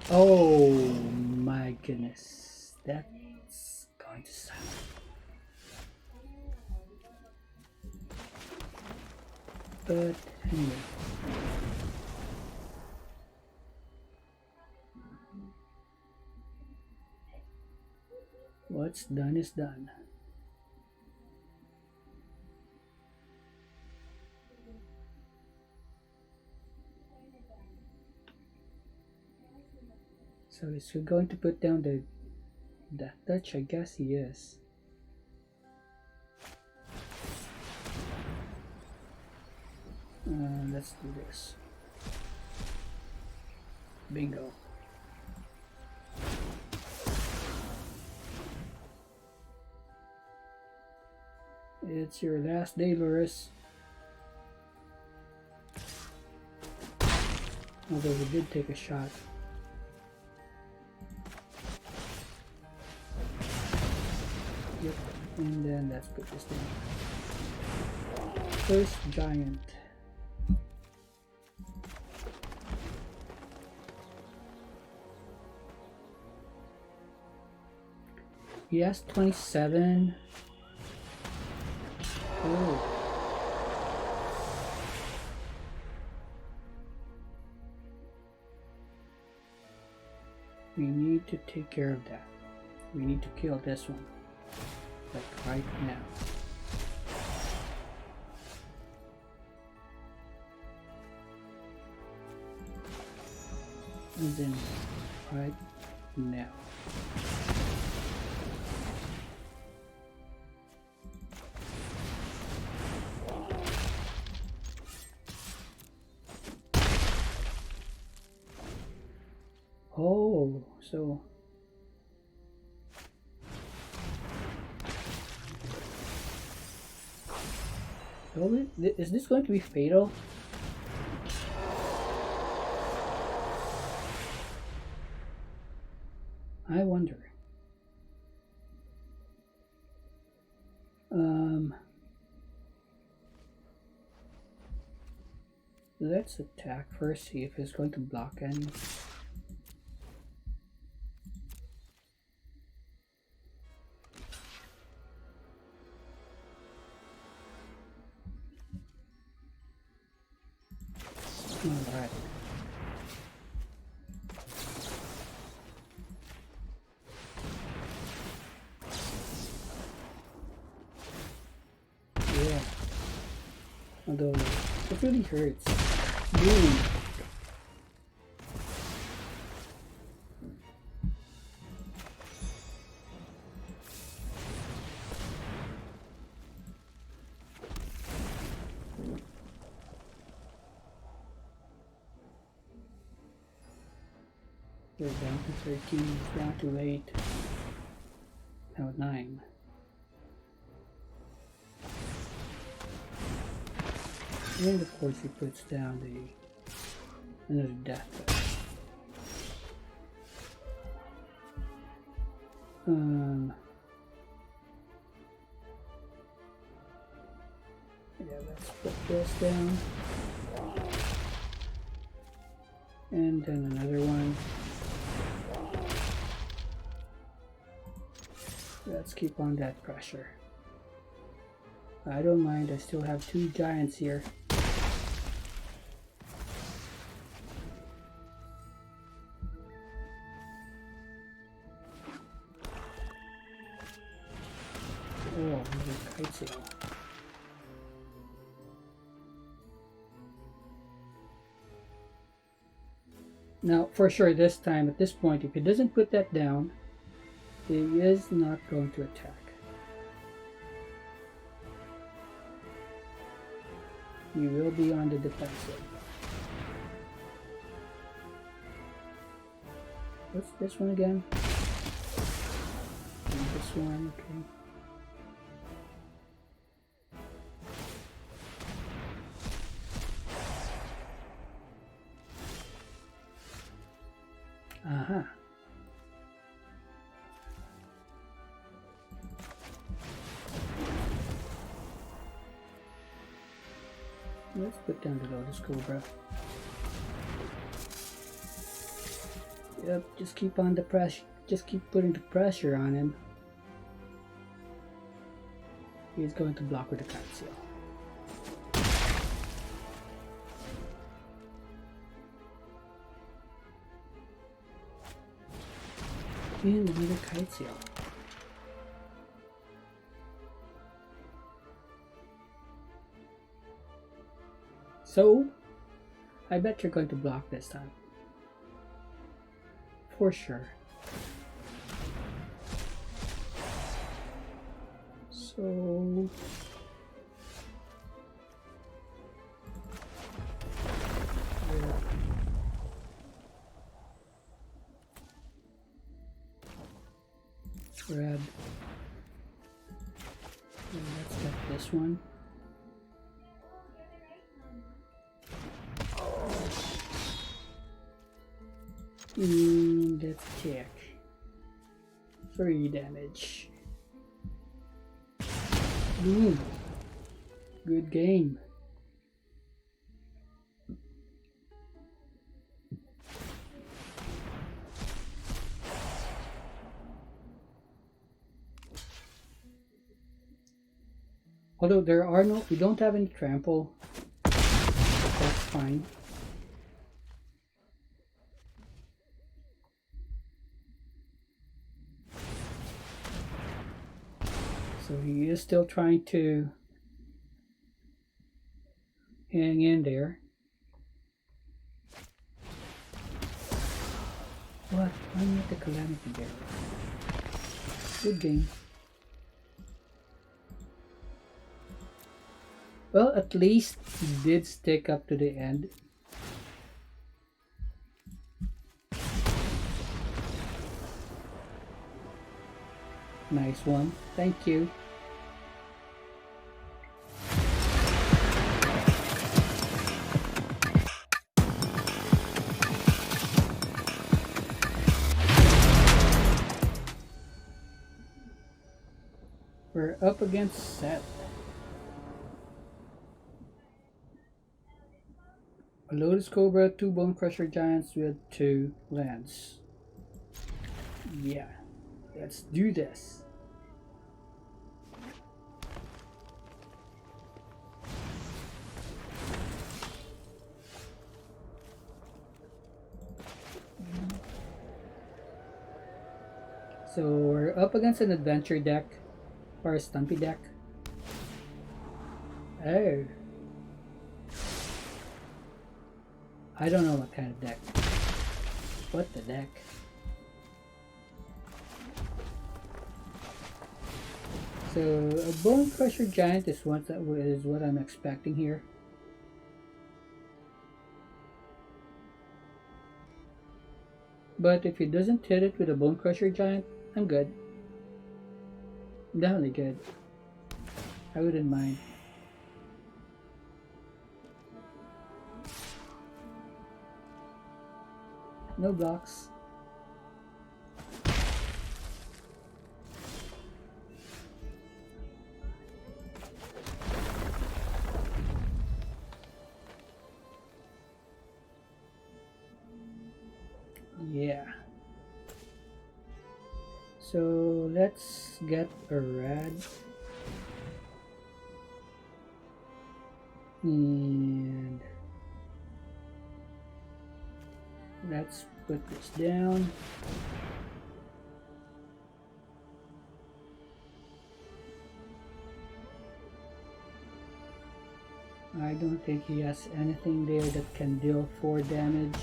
Oh my goodness, that's going to suck. But anyway. What's done is done. So is he going to put down the Death Touch? I guess he is. Let's do this. Bingo. It's your last day, Loris. Although we did take a shot. Yep, and then let's put this down. First giant. He has 27. Oh. We need to take care of that. We need to kill this one. Like right now. And then right now. Oh, so is this going to be fatal? I wonder. Let's attack first, see if it's going to block any. Alright. Yeah. Although it really hurts. Boom. We're down to 13, down to 8. Now 9. And of course he puts down another death. Yeah, let's put this down. And then another one. Let's keep on that pressure. I don't mind, I still have 2 giants here. Oh, another kite sail. Now, for sure, this time, at this point, if he doesn't put that down, he is not going to attack. He will be on the defensive. What's this one again? And this one, okay. Uh-huh. Let's put down the Lotus Cobra. Yep, just keep on the pressure. Just keep putting the pressure on him. He's going to block with the kite sail. And another kite sail. So, I bet you're going to block this time. For sure. So... yeah. Red. And let's get this one. Let's check. 3 damage. Good game. Although we don't have any trample, but that's fine. So he is still trying to hang in there. What? I'm not the Calamity Bearer. Good game. Well, at least he did stick up to the end. Nice one. Thank you. We're up against Seth. A Lotus Cobra, 2 Bone Crusher Giants with 2 lands. Yeah, let's do this. So we're up against an adventure deck or a stumpy deck. Oh. I don't know what kind of deck. What the deck? So a Bone Crusher Giant is what I'm expecting here. But if he doesn't hit it with a Bone Crusher Giant, I'm good. Definitely good. I wouldn't mind. No blocks. Yeah. So let's get a red. And let's put this down. I don't think he has anything there that can deal 4 damage.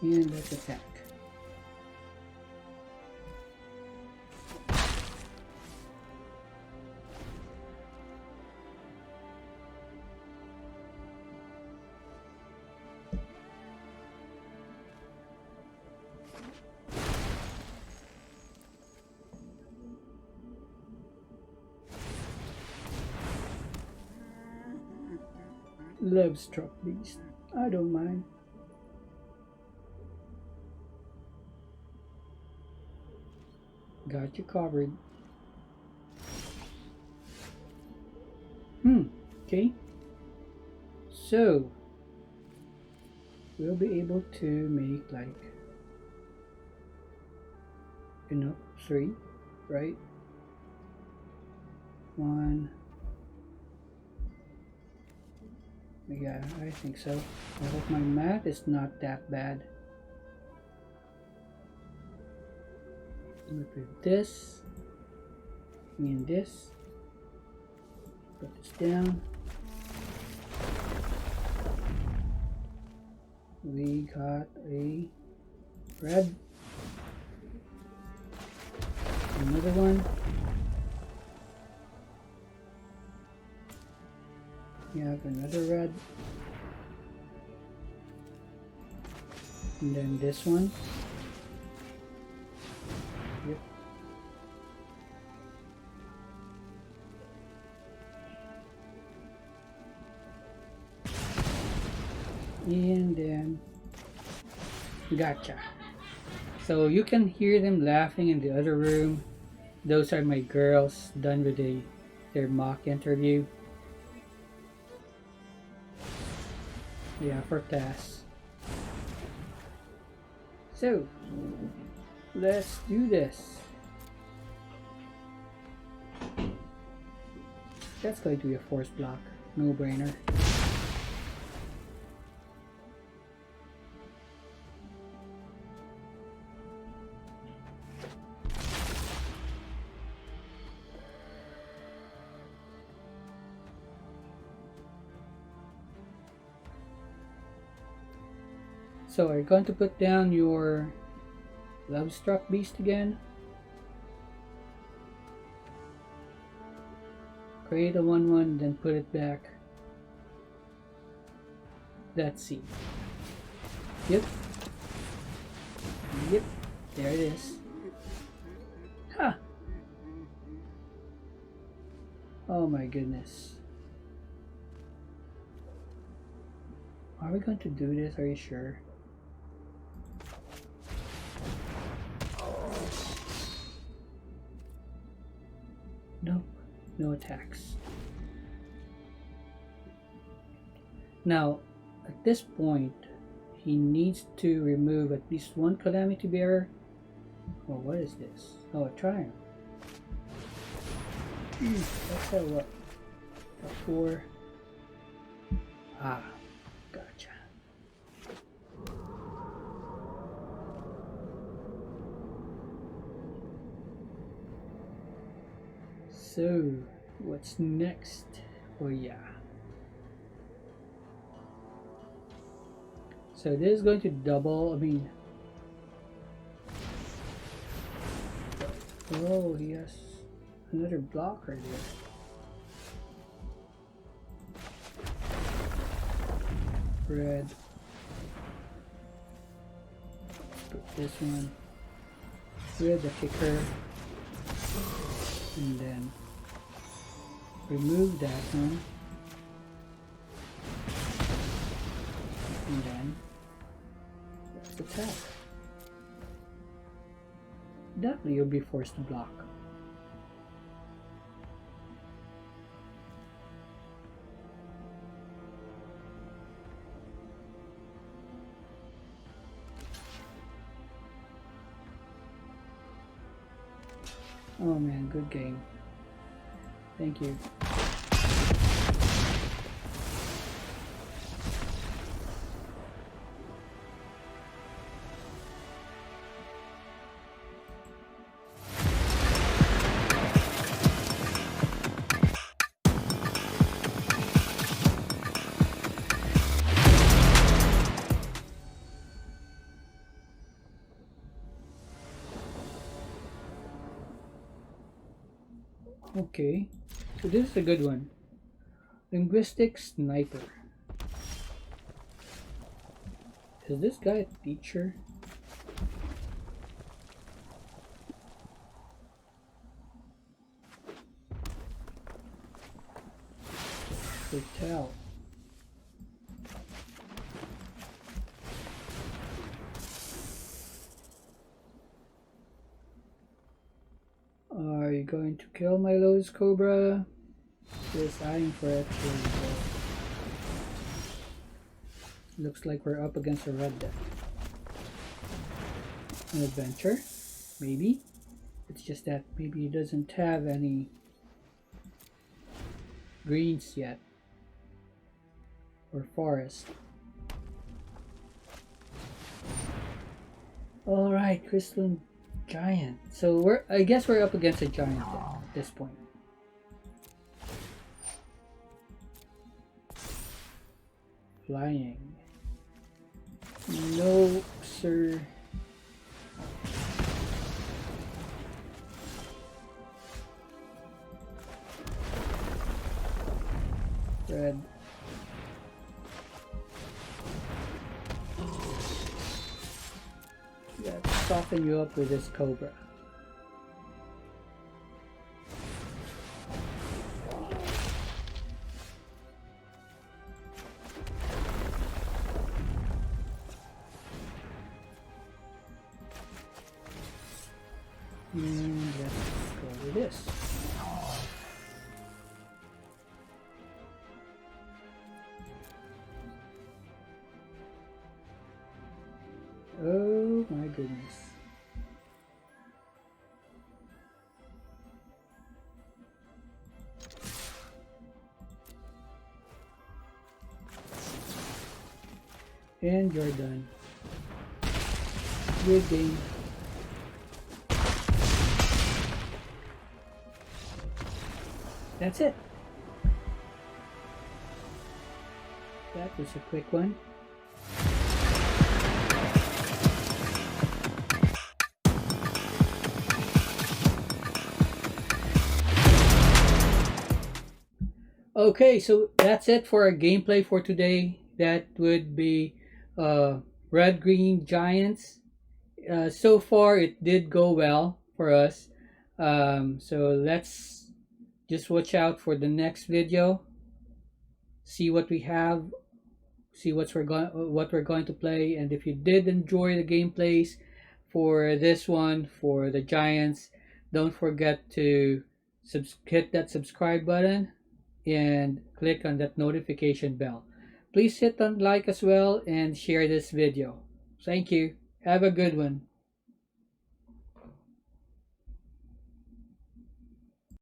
And let's attack. Love struck beast. I don't mind. Got you covered. Okay. So we'll be able to make like 3, right? 1. Yeah, I think so. I hope my math is not that bad. With this and this, put this down. We got a red, another one. We have another red, and then this one. Yep. And then gotcha. So you can hear them laughing in the other room. Those are my girls done with their mock interview. Yeah, for class. So let's do this. That's going to be a force block. No brainer. So are you going to put down your Love Struck Beast again? Create a 1/1, then put it back. Let's see. Yep. Yep. There it is. Ha! Oh my goodness. Are we going to do this? Are you sure? Nope. No attacks. Now, at this point, he needs to remove at least one Calamity Bearer. Oh, what is this? Oh, a Triumph. That's a what? A 4. Ah, gotcha. So, what's next? Oh yeah. So this is going to double, I mean... Oh, he has another blocker there. Red. Put this one with the kicker. And then remove that one. And then let's attack. Definitely you'll be forced to block. Oh man, good game. Thank you. Okay, so this is a good one. Linguistic Sniper. Is this guy a teacher? Hotel. Are you going to kill my Lowe's Cobra? Just eyeing for it. Here we go. Looks like we're up against a red deck. An adventure? Maybe. It's just that maybe he doesn't have any greens yet. Or forest. Alright, Crystalline Giant. So I guess we're up against a giant then at this point. Flying. No, sir. Red. Let's soften you up with this Cobra. And let's go with this. Oh my goodness. And you're done. Good game. That's it. That was a quick one. Okay, so that's it for our gameplay for today. That would be Red Green Giants. So far, it did go well for us. So let's just watch out for the next video. See what we have. See what we're going to play. And if you did enjoy the gameplays for this one for the Giants, don't forget to hit that subscribe button and click on that notification bell. Please hit on like as well and share this video. Thank you. Have a good one.